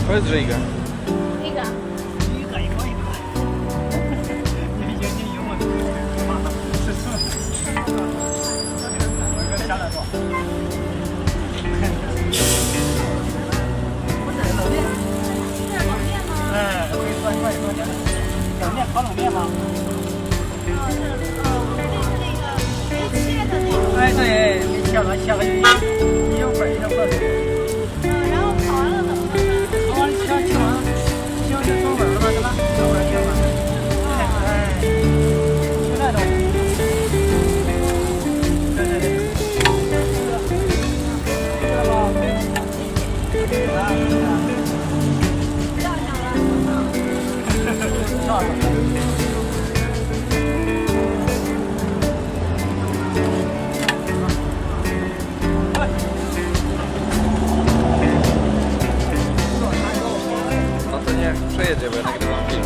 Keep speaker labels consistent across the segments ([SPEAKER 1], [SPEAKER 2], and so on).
[SPEAKER 1] 我也只一个。
[SPEAKER 2] 一个。
[SPEAKER 3] 一个也可以买。你有我吃醋。我这下来多。不是冷面。
[SPEAKER 2] 是冷面吗？
[SPEAKER 3] 哎，可以算冷面。冷面烤冷面吗？
[SPEAKER 2] 哦，是那个没切的那种。
[SPEAKER 3] 哎，对，没切了，切了一小块一小块。
[SPEAKER 2] 然后烤完了怎么弄呢？
[SPEAKER 3] 烤完切完，切完就收味了嘛，是吧？收味切嘛。哎，就那种。对对对。知道吧？
[SPEAKER 2] 掉下了。
[SPEAKER 3] 笑死。
[SPEAKER 1] No to nie przejedzie, bo ja nagrywam film.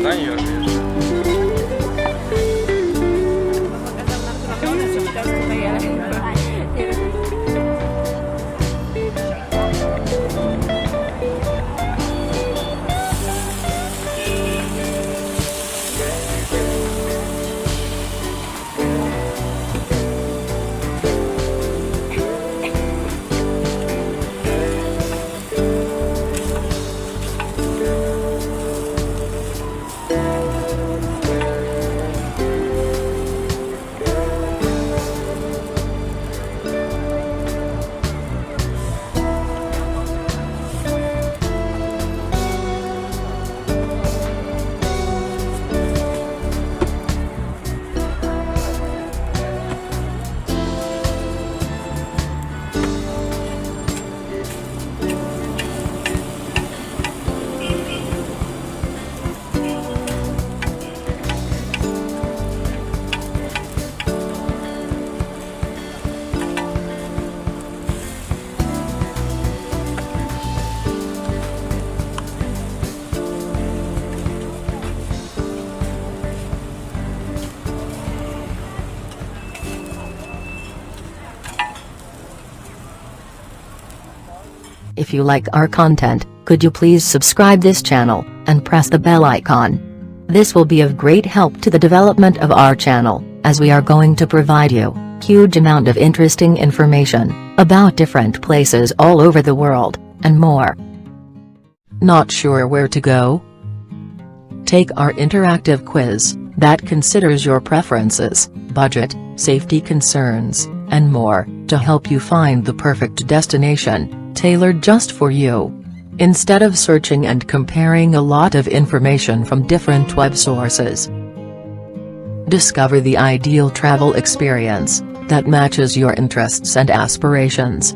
[SPEAKER 1] Да, не ешь.
[SPEAKER 4] If you like our content, could you please subscribe this channel, and press the bell icon. This will be of great help to the development of our channel, as we are going to provide you huge amount of interesting information about different places all over the world, and more. Not sure where to go? Take our interactive quiz that considers your preferences, budget, safety concerns, and more, to help you find the perfect destination tailored just for you. Instead of searching and comparing a lot of information from different web sources. Discover the ideal travel experience that matches your interests and aspirations.